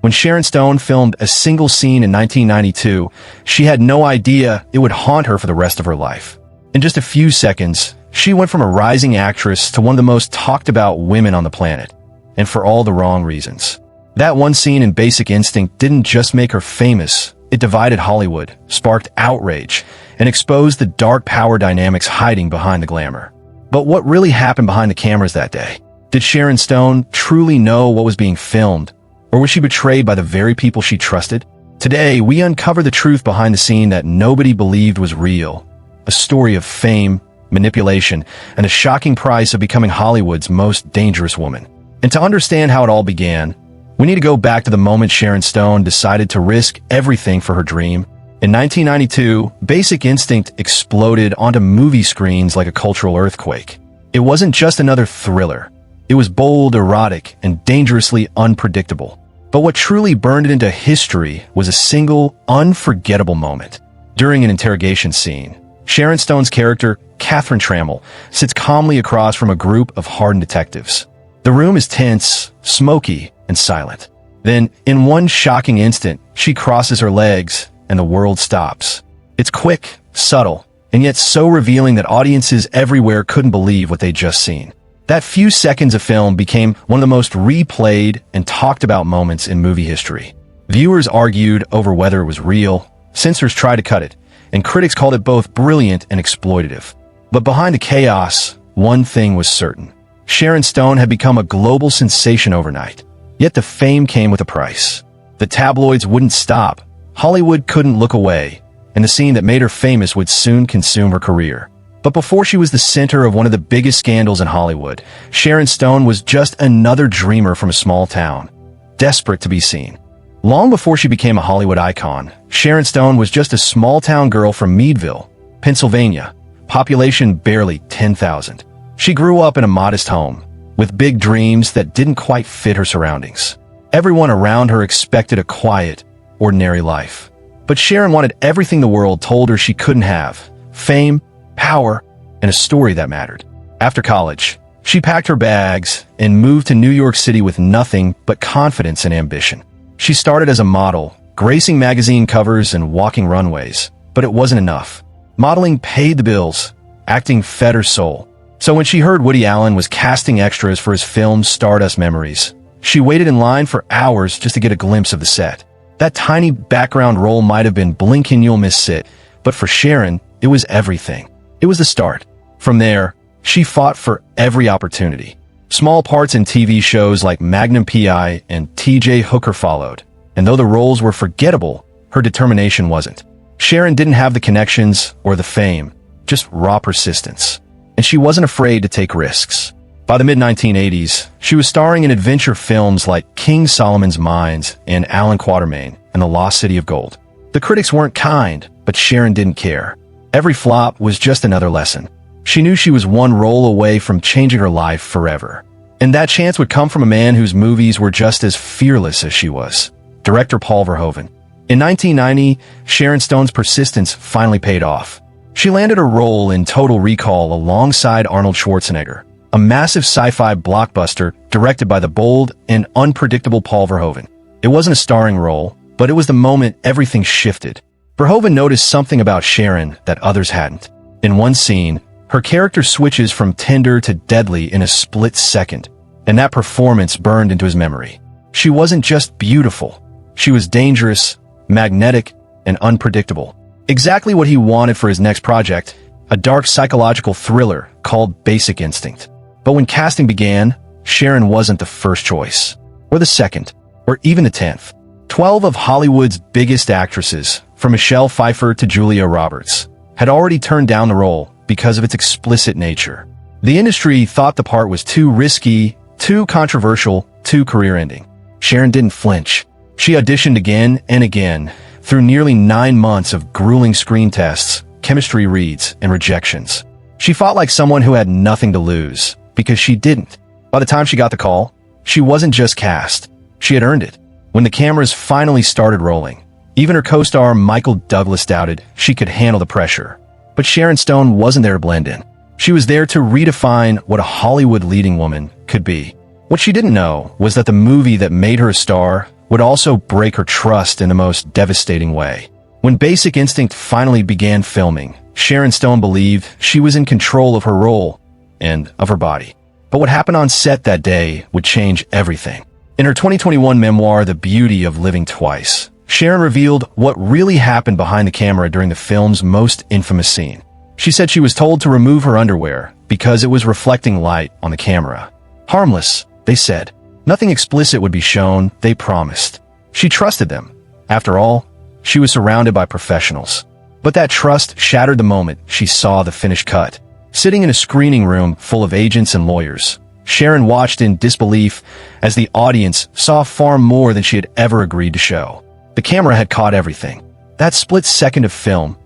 When Sharon Stone filmed a single scene in 1992, she had no idea it would haunt her for the rest of her life. In just a few seconds, she went from a rising actress to one of the most talked about women on the planet, and for all the wrong reasons. That one scene in Basic Instinct didn't just make her famous, it divided Hollywood, sparked outrage, and exposed the dark power dynamics hiding behind the glamour. But what really happened behind the cameras that day? Did Sharon Stone truly know what was being filmed, or was she betrayed by the very people she trusted? Today, we uncover the truth behind the scene that nobody believed was real. A story of fame, manipulation, and the shocking price of becoming Hollywood's most dangerous woman. And to understand how it all began, we need to go back to the moment Sharon Stone decided to risk everything for her dream. In 1992, Basic Instinct exploded onto movie screens like a cultural earthquake. It wasn't just another thriller. It was bold, erotic, and dangerously unpredictable. But what truly burned it into history was a single, unforgettable moment. During an interrogation scene, Sharon Stone's character, Catherine Trammell, sits calmly across from a group of hardened detectives. The room is tense, smoky, and silent. Then, in one shocking instant, she crosses her legs, and the world stops. It's quick, subtle, and yet so revealing that audiences everywhere couldn't believe what they'd just seen. That few seconds of film became one of the most replayed and talked about moments in movie history. Viewers argued over whether it was real, censors tried to cut it, and critics called it both brilliant and exploitative. But behind the chaos, one thing was certain. Sharon Stone had become a global sensation overnight. Yet the fame came with a price. The tabloids wouldn't stop. Hollywood couldn't look away, and the scene that made her famous would soon consume her career. But before she was the center of one of the biggest scandals in Hollywood, Sharon Stone was just another dreamer from a small town, desperate to be seen. Long before she became a Hollywood icon, Sharon Stone was just a small-town girl from Meadville, Pennsylvania, population barely 10,000. She grew up in a modest home, with big dreams that didn't quite fit her surroundings. Everyone around her expected a quiet, ordinary life. But Sharon wanted everything the world told her she couldn't have: fame, power, and a story that mattered. After college, she packed her bags and moved to New York City with nothing but confidence and ambition. She started as a model, gracing magazine covers and walking runways, but it wasn't enough. Modeling paid the bills, acting fed her soul. So when she heard Woody Allen was casting extras for his film Stardust Memories, she waited in line for hours just to get a glimpse of the set. That tiny background role might have been blink and you'll miss it, but for Sharon, it was everything. It was the start. From there, she fought for every opportunity. Small parts in TV shows like Magnum P.I. and T.J. Hooker followed, and though the roles were forgettable, her determination wasn't. Sharon didn't have the connections or the fame, just raw persistence. And she wasn't afraid to take risks. By the mid-1980s, she was starring in adventure films like King Solomon's Mines and Alan Quatermain and The Lost City of Gold. The critics weren't kind, but Sharon didn't care. Every flop was just another lesson. She knew she was one role away from changing her life forever. And that chance would come from a man whose movies were just as fearless as she was, director Paul Verhoeven. In 1990, Sharon Stone's persistence finally paid off. She landed a role in Total Recall alongside Arnold Schwarzenegger, a massive sci-fi blockbuster directed by the bold and unpredictable Paul Verhoeven. It wasn't a starring role, but it was the moment everything shifted. Verhoeven noticed something about Sharon that others hadn't. In one scene, her character switches from tender to deadly in a split second, and that performance burned into his memory. She wasn't just beautiful. She was dangerous, magnetic, and unpredictable. Exactly what he wanted for his next project, a dark psychological thriller called Basic Instinct. But when casting began, Sharon wasn't the first choice, or the second, or even the 10th. 12 of Hollywood's biggest actresses, from Michelle Pfeiffer to Julia Roberts, had already turned down the role because of its explicit nature. The industry thought the part was too risky, too controversial, too career-ending. Sharon didn't flinch. She auditioned again and again, through nearly 9 months of grueling screen tests, chemistry reads, and rejections. She fought like someone who had nothing to lose, because she didn't. By the time she got the call, she wasn't just cast. She had earned it. When the cameras finally started rolling, even her co-star Michael Douglas doubted she could handle the pressure. But Sharon Stone wasn't there to blend in. She was there to redefine what a Hollywood leading woman could be. What she didn't know was that the movie that made her a star would also break her trust in the most devastating way. When Basic Instinct finally began filming, Sharon Stone believed she was in control of her role and of her body. But what happened on set that day would change everything. In her 2021 memoir, The Beauty of Living Twice, Sharon revealed what really happened behind the camera during the film's most infamous scene. She said she was told to remove her underwear because it was reflecting light on the camera. Harmless, they said. Nothing explicit would be shown, they promised. She trusted them. After all, she was surrounded by professionals. But that trust shattered the moment she saw the finished cut. Sitting in a screening room full of agents and lawyers, Sharon watched in disbelief as the audience saw far more than she had ever agreed to show. The camera had caught everything. That split second of film,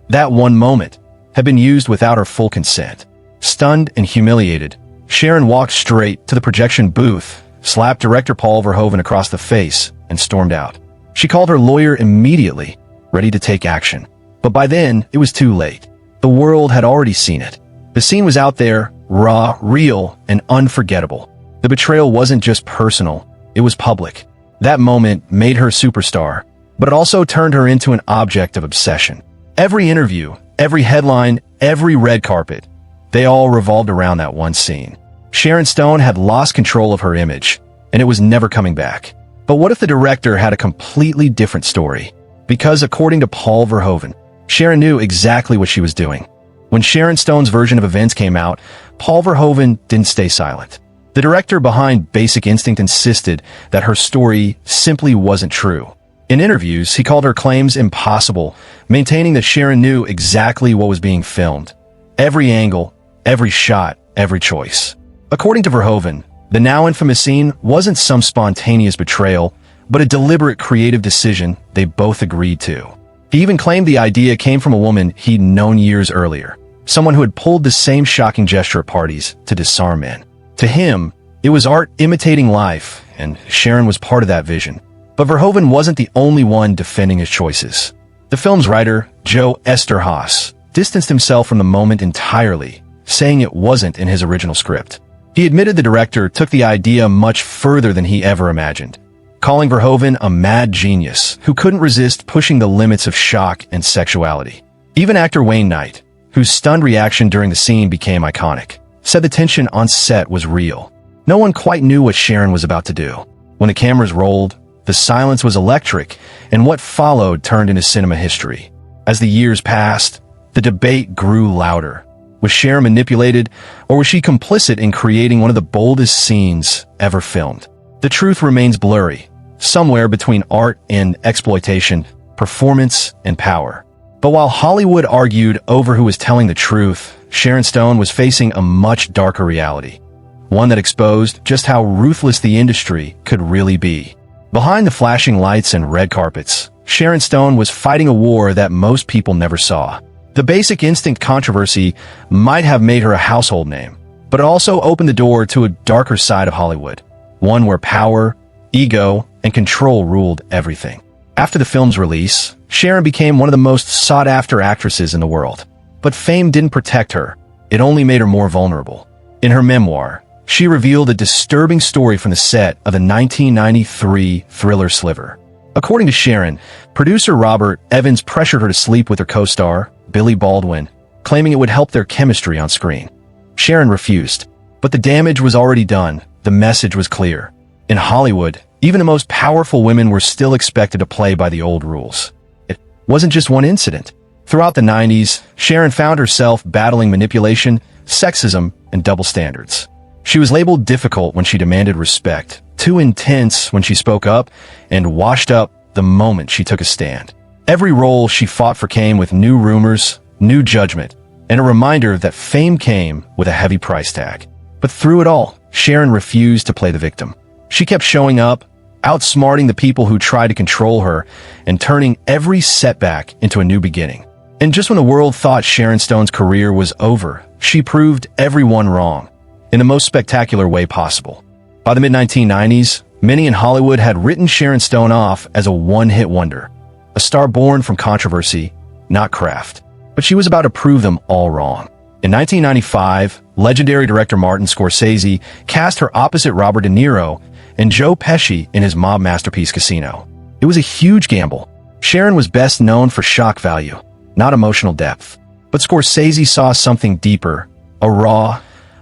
that one moment, had been used without her full consent. Stunned and humiliated, Sharon walked straight to the projection booth, slapped director Paul Verhoeven across the face, and stormed out. She called her lawyer immediately, ready to take action. But by then, it was too late. The world had already seen it. The scene was out there, raw, real, and unforgettable. The betrayal wasn't just personal, it was public. That moment made her a superstar, but it also turned her into an object of obsession. Every interview, every headline, every red carpet, they all revolved around that one scene. Sharon Stone had lost control of her image, and it was never coming back. But what if the director had a completely different story? Because according to Paul Verhoeven, Sharon knew exactly what she was doing. When Sharon Stone's version of events came out, Paul Verhoeven didn't stay silent. The director behind Basic Instinct insisted that her story simply wasn't true. In interviews, he called her claims impossible, maintaining that Sharon knew exactly what was being filmed. Every angle, every shot, every choice. According to Verhoeven, the now infamous scene wasn't some spontaneous betrayal, but a deliberate creative decision they both agreed to. He even claimed the idea came from a woman he'd known years earlier, someone who had pulled the same shocking gesture at parties to disarm men. To him, it was art imitating life, and Sharon was part of that vision. But Verhoeven wasn't the only one defending his choices. The film's writer, Joe Esterhaas, distanced himself from the moment entirely, saying it wasn't in his original script. He admitted the director took the idea much further than he ever imagined, calling Verhoeven a mad genius who couldn't resist pushing the limits of shock and sexuality. Even actor Wayne Knight, whose stunned reaction during the scene became iconic, said the tension on set was real. No one quite knew what Sharon was about to do. When the cameras rolled, the silence was electric, and what followed turned into cinema history. As the years passed, the debate grew louder. Was Sharon manipulated, or was she complicit in creating one of the boldest scenes ever filmed? The truth remains blurry, somewhere between art and exploitation, performance and power. But while Hollywood argued over who was telling the truth, Sharon Stone was facing a much darker reality, one that exposed just how ruthless the industry could really be. Behind the flashing lights and red carpets, Sharon Stone was fighting a war that most people never saw. The Basic Instinct controversy might have made her a household name, but it also opened the door to a darker side of Hollywood, one where power, ego, and control ruled everything. After the film's release, Sharon became one of the most sought-after actresses in the world. But fame didn't protect her, it only made her more vulnerable. In her memoir, she revealed a disturbing story from the set of the 1993 thriller Sliver. According to Sharon, producer Robert Evans pressured her to sleep with her co-star, Billy Baldwin, claiming it would help their chemistry on screen. Sharon refused, but the damage was already done. The message was clear. In Hollywood, even the most powerful women were still expected to play by the old rules. It wasn't just one incident. Throughout the 90s, Sharon found herself battling manipulation, sexism, and double standards. She was labeled difficult when she demanded respect, too intense when she spoke up, and washed up the moment she took a stand. Every role she fought for came with new rumors, new judgment, and a reminder that fame came with a heavy price tag. But through it all, Sharon refused to play the victim. She kept showing up, outsmarting the people who tried to control her, and turning every setback into a new beginning. And just when the world thought Sharon Stone's career was over, she proved everyone wrong, in the most spectacular way possible. By the mid-1990s, many in Hollywood had written Sharon Stone off as a one-hit wonder, a star born from controversy, not craft. But she was about to prove them all wrong. In 1995, legendary director Martin Scorsese cast her opposite Robert De Niro and Joe Pesci in his mob masterpiece Casino. It was a huge gamble. Sharon was best known for shock value, not emotional depth. But Scorsese saw something deeper, a raw,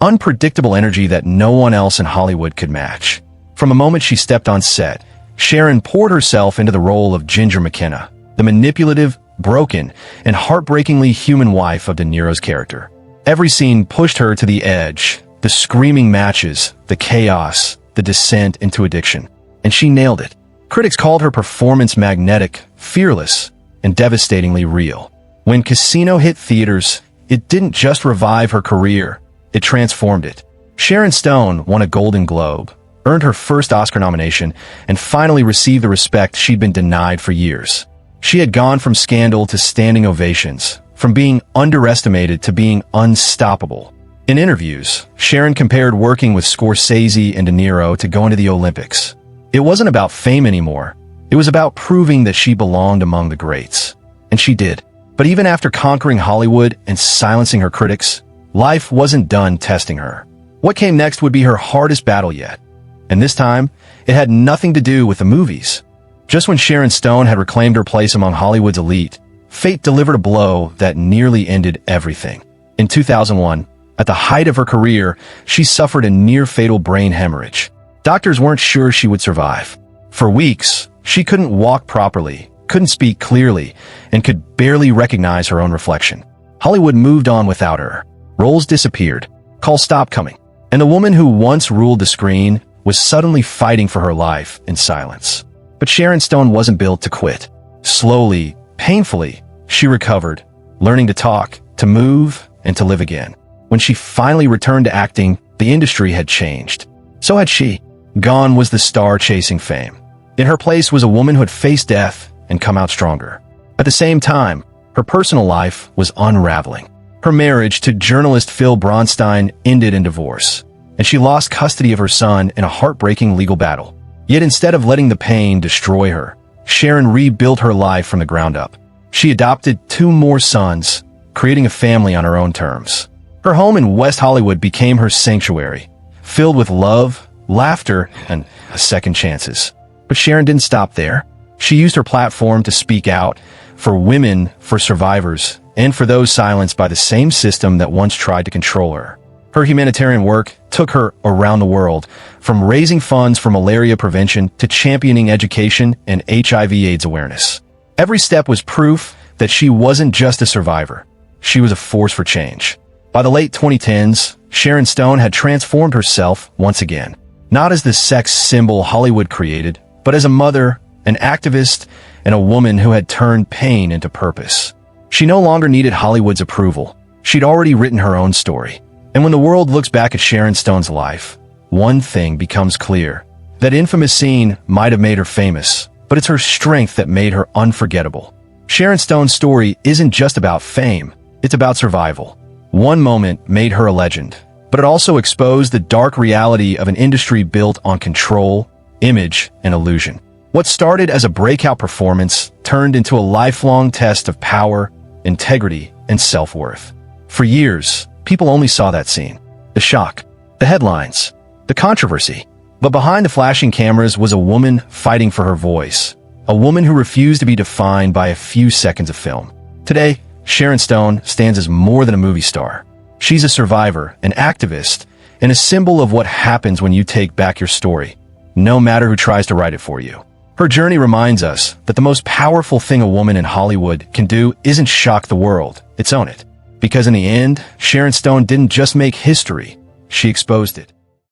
unpredictable energy that no one else in Hollywood could match. From the moment she stepped on set, Sharon poured herself into the role of Ginger McKenna, the manipulative, broken, and heartbreakingly human wife of De Niro's character. Every scene pushed her to the edge, the screaming matches, the chaos, the descent into addiction. And she nailed it. Critics called her performance magnetic, fearless, and devastatingly real. When Casino hit theaters, it didn't just revive her career, it transformed it. Sharon Stone won a Golden Globe, earned her first Oscar nomination, and finally received the respect she'd been denied for years. She had gone from scandal to standing ovations, from being underestimated to being unstoppable. In interviews, Sharon compared working with Scorsese and De Niro to going to the Olympics. It wasn't about fame anymore. It was about proving that she belonged among the greats. And she did. But even after conquering Hollywood and silencing her critics, life wasn't done testing her. What came next would be her hardest battle yet. And this time, it had nothing to do with the movies. Just when Sharon Stone had reclaimed her place among Hollywood's elite, fate delivered a blow that nearly ended everything. In 2001, at the height of her career, she suffered a near-fatal brain hemorrhage. Doctors weren't sure she would survive. For weeks, she couldn't walk properly, couldn't speak clearly, and could barely recognize her own reflection. Hollywood moved on without her. Roles disappeared. Calls stopped coming. And the woman who once ruled the screen was suddenly fighting for her life in silence. But Sharon Stone wasn't built to quit. Slowly, painfully, she recovered, learning to talk, to move, and to live again. When she finally returned to acting, the industry had changed. So had she. Gone was the star chasing fame. In her place was a woman who had faced death and come out stronger. At the same time, her personal life was unraveling. Her marriage to journalist Phil Bronstein ended in divorce, and she lost custody of her son in a heartbreaking legal battle. Yet instead of letting the pain destroy her, Sharon rebuilt her life from the ground up. She adopted 2 more sons, creating a family on her own terms. Her home in West Hollywood became her sanctuary, filled with love, laughter, and second chances. But Sharon didn't stop there. She used her platform to speak out for women, for survivors, and for those silenced by the same system that once tried to control her. Her humanitarian work took her around the world, from raising funds for malaria prevention to championing education and HIV/AIDS awareness. Every step was proof that she wasn't just a survivor. She was a force for change. By the late 2010s, Sharon Stone had transformed herself once again. Not as the sex symbol Hollywood created, but as a mother, an activist, and a woman who had turned pain into purpose. She no longer needed Hollywood's approval. She'd already written her own story. And when the world looks back at Sharon Stone's life, one thing becomes clear. That infamous scene might have made her famous, but it's her strength that made her unforgettable. Sharon Stone's story isn't just about fame, it's about survival. One moment made her a legend, but it also exposed the dark reality of an industry built on control, image, and illusion. What started as a breakout performance turned into a lifelong test of power, integrity, and self-worth. For years, people only saw that scene. The shock, the headlines, the controversy. But behind the flashing cameras was a woman fighting for her voice. A woman who refused to be defined by a few seconds of film. Today, Sharon Stone stands as more than a movie star. She's a survivor, an activist, and a symbol of what happens when you take back your story, no matter who tries to write it for you. Her journey reminds us that the most powerful thing a woman in Hollywood can do isn't shock the world, it's own it. Because in the end, Sharon Stone didn't just make history, she exposed it.